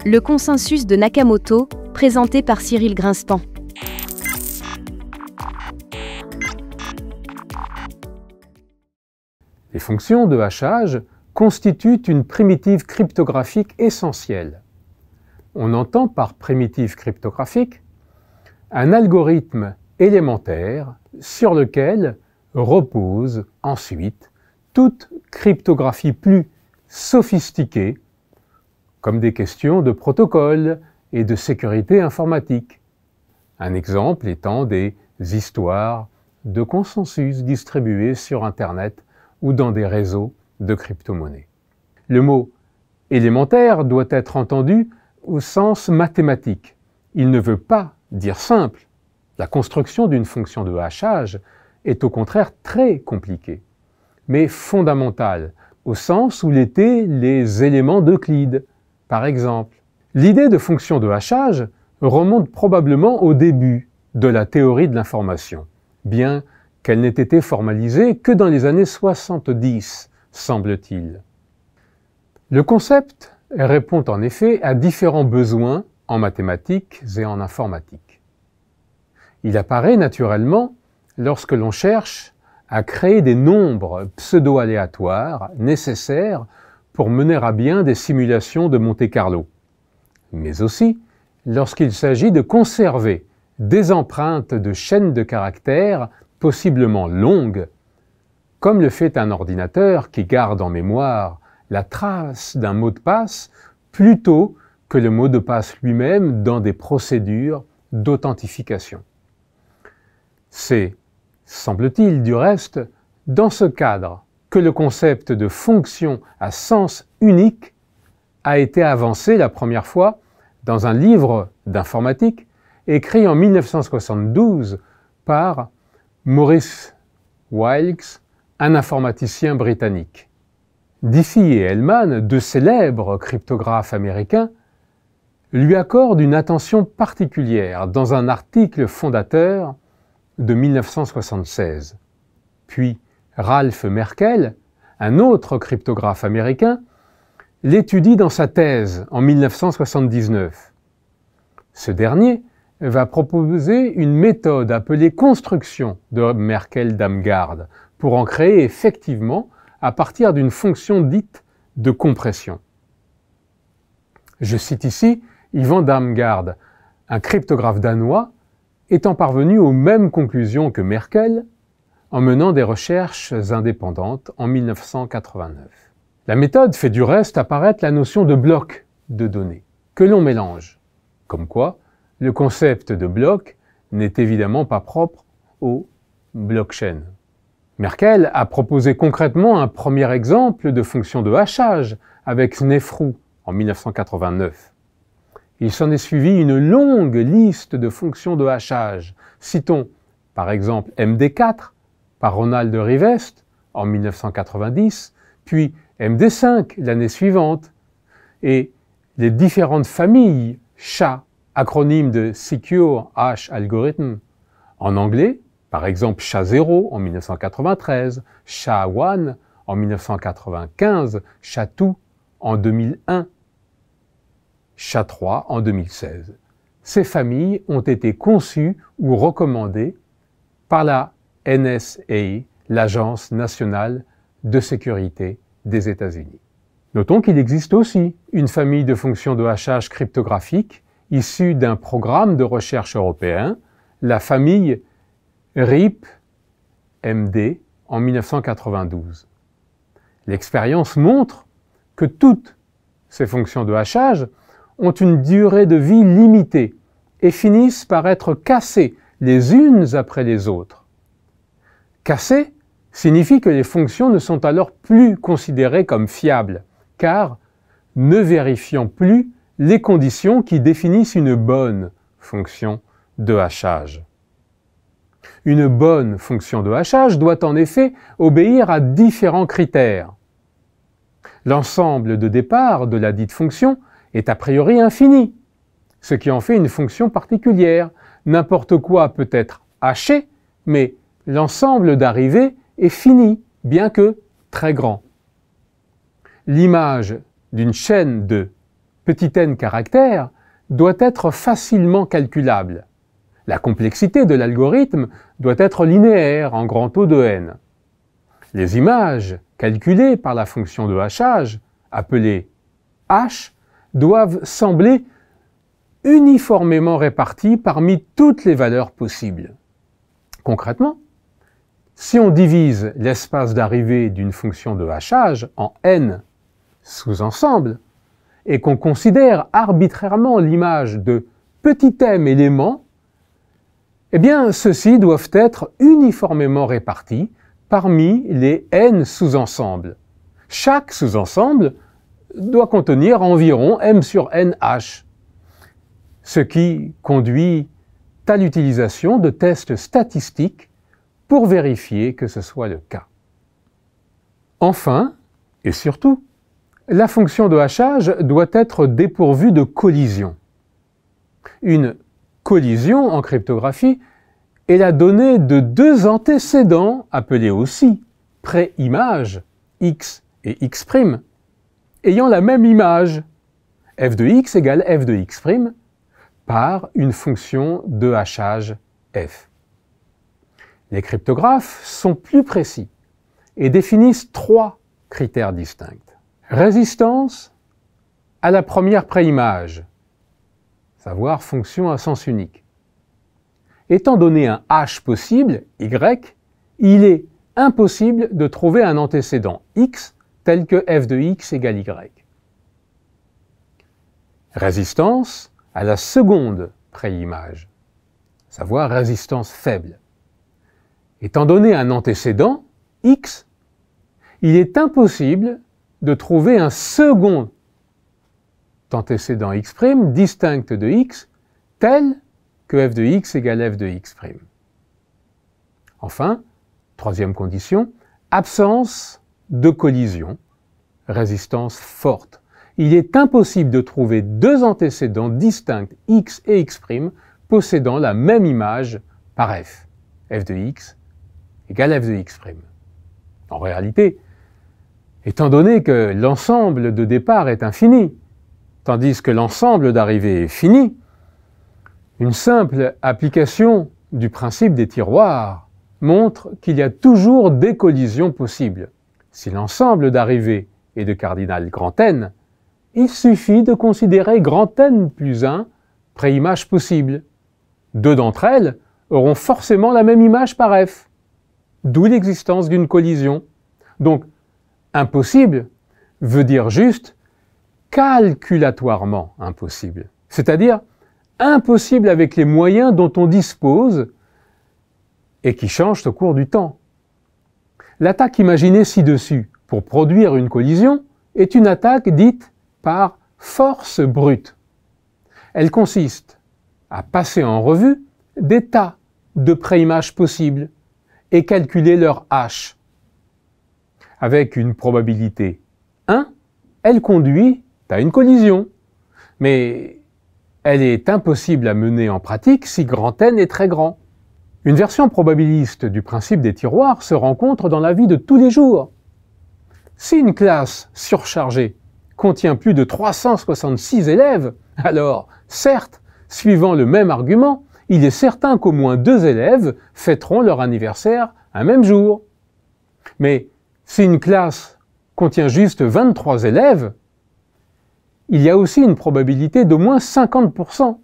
Le consensus de Nakamoto, présenté par Cyril Grinspan. Les fonctions de hachage constituent une primitive cryptographique essentielle. On entend par primitive cryptographique un algorithme élémentaire sur lequel repose ensuite toute cryptographie plus sophistiquée, comme des questions de protocole et de sécurité informatique. Un exemple étant des histoires de consensus distribuées sur Internet ou dans des réseaux de crypto-monnaies. Le mot « élémentaire » doit être entendu au sens mathématique. Il ne veut pas dire simple. La construction d'une fonction de hachage est au contraire très compliquée, mais fondamentale, au sens où l'étaient les éléments d'Euclide, par exemple. L'idée de fonction de hachage remonte probablement au début de la théorie de l'information, bien qu'elle n'ait été formalisée que dans les années 70, semble-t-il. Le concept répond en effet à différents besoins en mathématiques et en informatique. Il apparaît naturellement lorsque l'on cherche à créer des nombres pseudo-aléatoires nécessaires pour mener à bien des simulations de Monte-Carlo, mais aussi lorsqu'il s'agit de conserver des empreintes de chaînes de caractères possiblement longues, comme le fait un ordinateur qui garde en mémoire la trace d'un mot de passe plutôt que le mot de passe lui-même dans des procédures d'authentification. C'est, semble-t-il du reste, dans ce cadre que le concept de fonction à sens unique a été avancé la première fois dans un livre d'informatique écrit en 1972 par Maurice Wilkes, un informaticien britannique. Diffie et Hellman, deux célèbres cryptographes américains, lui accordent une attention particulière dans un article fondateur de 1976. Puis Ralph Merkell, un autre cryptographe américain, l'étudie dans sa thèse en 1979. Ce dernier va proposer une méthode appelée construction de Merkell-Damgard pour en créer effectivement à partir d'une fonction dite de compression. Je cite ici Ivan Damgard, un cryptographe danois étant parvenu aux mêmes conclusions que Merkell en menant des recherches indépendantes en 1989. La méthode fait du reste apparaître la notion de bloc de données, que l'on mélange. Comme quoi, le concept de bloc n'est évidemment pas propre au blockchain. Merkell a proposé concrètement un premier exemple de fonction de hachage avec Snefru en 1989. Il s'en est suivi une longue liste de fonctions de hachage. Citons par exemple MD4 par Ronald Rivest en 1990, puis MD5 l'année suivante, et les différentes familles SHA, acronyme de Secure Hash Algorithm, en anglais, par exemple SHA-0 en 1993, SHA-1 en 1995, SHA-2 en 2001, SHA-3 en 2016. Ces familles ont été conçues ou recommandées par la NSA, l'Agence nationale de sécurité des États-Unis. Notons qu'il existe aussi une famille de fonctions de hachage cryptographique issue d'un programme de recherche européen, la famille RIP-MD en 1992. L'expérience montre que toutes ces fonctions de hachage ont une durée de vie limitée et finissent par être cassées les unes après les autres. Cassées signifie que les fonctions ne sont alors plus considérées comme fiables, car ne vérifiant plus les conditions qui définissent une bonne fonction de hachage. Une bonne fonction de hachage doit en effet obéir à différents critères. L'ensemble de départ de la dite fonction est a priori infini, ce qui en fait une fonction particulière. N'importe quoi peut être haché, mais l'ensemble d'arrivée est fini, bien que très grand. L'image d'une chaîne de petit n caractères doit être facilement calculable. La complexité de l'algorithme doit être linéaire en grand O de n. Les images calculées par la fonction de hachage, appelée h, doivent sembler uniformément réparties parmi toutes les valeurs possibles. Concrètement, si on divise l'espace d'arrivée d'une fonction de hachage en n sous-ensembles et qu'on considère arbitrairement l'image de petit m éléments, eh bien ceux-ci doivent être uniformément répartis parmi les n sous-ensembles. Chaque sous-ensemble doit contenir environ m sur n h, ce qui conduit à l'utilisation de tests statistiques pour vérifier que ce soit le cas. Enfin, et surtout, la fonction de hachage doit être dépourvue de collision. Une collision en cryptographie est la donnée de deux antécédents, appelés aussi pré-images, x et x', ayant la même image, f de x égale f de x', par une fonction de hachage f. Les cryptographes sont plus précis et définissent trois critères distincts. Résistance à la première préimage, savoir fonction à sens unique. Étant donné un h possible, y, il est impossible de trouver un antécédent x tel que f de x égale y. Résistance à la seconde préimage, savoir résistance faible. Étant donné un antécédent, x, il est impossible de trouver un second antécédent x' distinct de x, tel que f de x égale f de x'. Enfin, troisième condition, absence de collision, résistance forte. Il est impossible de trouver deux antécédents distincts x et x' possédant la même image par f, f de x égale f de x'. En réalité, étant donné que l'ensemble de départ est infini, tandis que l'ensemble d'arrivée est fini, une simple application du principe des tiroirs montre qu'il y a toujours des collisions possibles. Si l'ensemble d'arrivée est de cardinal grand N, il suffit de considérer grand N plus 1 préimages possibles. Deux d'entre elles auront forcément la même image par f, d'où l'existence d'une collision. Donc, impossible veut dire juste calculatoirement impossible, c'est-à-dire impossible avec les moyens dont on dispose et qui changent au cours du temps. L'attaque imaginée ci-dessus pour produire une collision est une attaque dite par force brute. Elle consiste à passer en revue des tas de préimages possibles et calculer leur h. Avec une probabilité 1, elle conduit à une collision, mais elle est impossible à mener en pratique si grand N est très grand. Une version probabiliste du principe des tiroirs se rencontre dans la vie de tous les jours. Si une classe surchargée contient plus de 366 élèves, alors, certes, suivant le même argument, il est certain qu'au moins 2 élèves fêteront leur anniversaire un même jour. Mais si une classe contient juste 23 élèves, il y a aussi une probabilité d'au moins 50%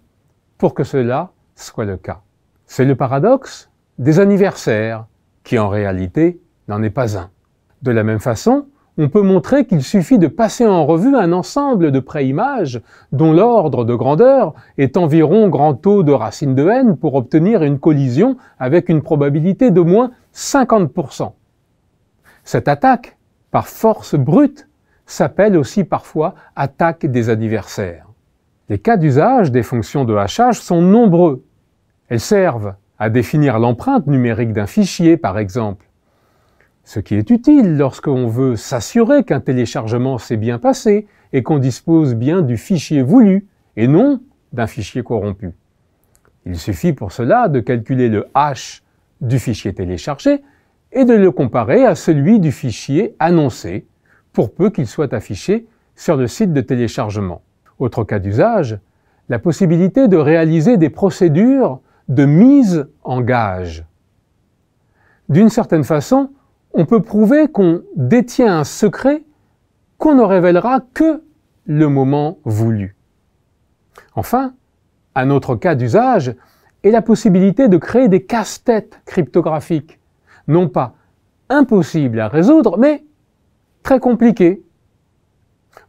pour que cela soit le cas. C'est le paradoxe des anniversaires, qui en réalité n'en est pas un. De la même façon, on peut montrer qu'il suffit de passer en revue un ensemble de préimages dont l'ordre de grandeur est environ grand O de racine de n pour obtenir une collision avec une probabilité d'au moins 50%. Cette attaque, par force brute, s'appelle aussi parfois attaque des anniversaires. Les cas d'usage des fonctions de hachage sont nombreux. Elles servent à définir l'empreinte numérique d'un fichier, par exemple, ce qui est utile lorsqu'on veut s'assurer qu'un téléchargement s'est bien passé et qu'on dispose bien du fichier voulu et non d'un fichier corrompu. Il suffit pour cela de calculer le hash du fichier téléchargé et de le comparer à celui du fichier annoncé, pour peu qu'il soit affiché sur le site de téléchargement. Autre cas d'usage, la possibilité de réaliser des procédures de mise en gage. D'une certaine façon, on peut prouver qu'on détient un secret qu'on ne révélera que le moment voulu. Enfin, un autre cas d'usage est la possibilité de créer des casse-têtes cryptographiques, non pas impossibles à résoudre, mais très compliqués.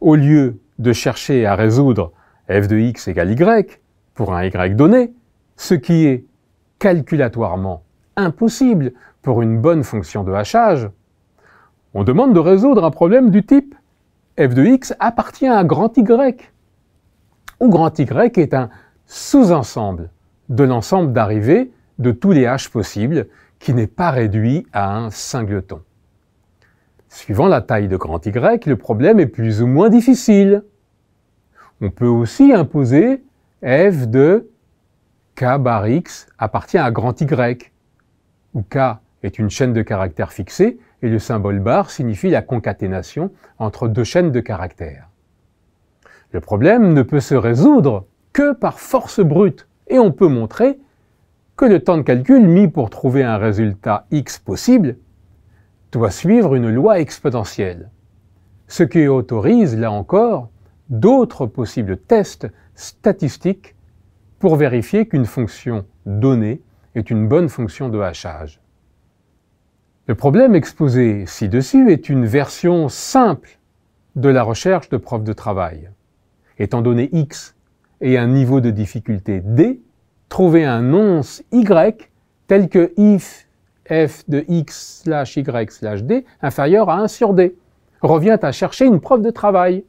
Au lieu de chercher à résoudre f de x égale y pour un y donné, ce qui est calculatoirement impossible pour une bonne fonction de hachage, on demande de résoudre un problème du type f de x appartient à grand Y, où grand Y est un sous-ensemble de l'ensemble d'arrivées de tous les h possibles qui n'est pas réduit à un singleton. Suivant la taille de grand Y, le problème est plus ou moins difficile. On peut aussi imposer f de k bar x appartient à grand Y, où k est une chaîne de caractères fixée et le symbole bar signifie la concaténation entre deux chaînes de caractères. Le problème ne peut se résoudre que par force brute et on peut montrer que le temps de calcul mis pour trouver un résultat x possible doit suivre une loi exponentielle, ce qui autorise, là encore, d'autres possibles tests statistiques pour vérifier qu'une fonction donnée est une bonne fonction de hachage. Le problème exposé ci-dessus est une version simple de la recherche de preuve de travail. Étant donné x et un niveau de difficulté d, trouver un nonce y tel que if f de x slash y slash d inférieur à 1 sur d revient à chercher une preuve de travail.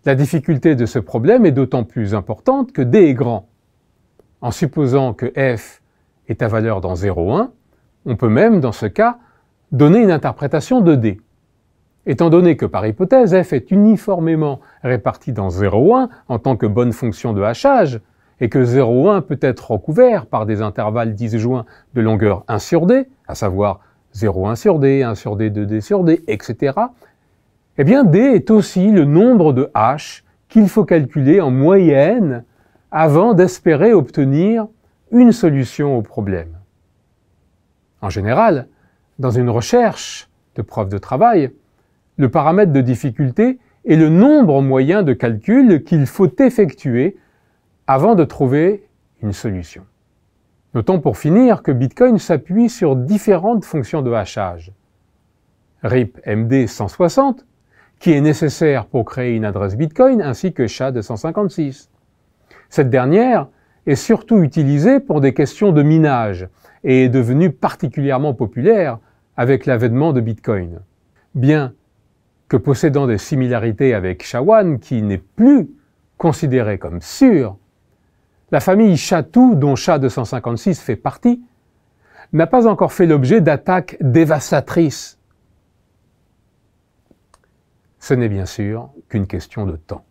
La difficulté de ce problème est d'autant plus importante que d est grand. En supposant que f est à valeur dans 0,1, on peut même, dans ce cas, donner une interprétation de d. Étant donné que, par hypothèse, f est uniformément réparti dans 0,1 en tant que bonne fonction de hachage, et que 0,1 peut être recouvert par des intervalles disjoints de longueur 1 sur d, à savoir 0,1 sur d, 1 sur d, 2d sur d, etc., eh bien d est aussi le nombre de h qu'il faut calculer en moyenne avant d'espérer obtenir une solution au problème. En général, dans une recherche de preuve de travail, le paramètre de difficulté est le nombre moyen de calculs qu'il faut effectuer avant de trouver une solution. Notons pour finir que Bitcoin s'appuie sur différentes fonctions de hachage. RIP MD160, qui est nécessaire pour créer une adresse Bitcoin, ainsi que SHA-256. Cette dernière est surtout utilisée pour des questions de minage et est devenue particulièrement populaire avec l'avènement de Bitcoin. Bien que possédant des similarités avec SHA-1, qui n'est plus considéré comme sûr, la famille SHA-2, dont SHA-256 fait partie, n'a pas encore fait l'objet d'attaques dévastatrices. Ce n'est bien sûr qu'une question de temps.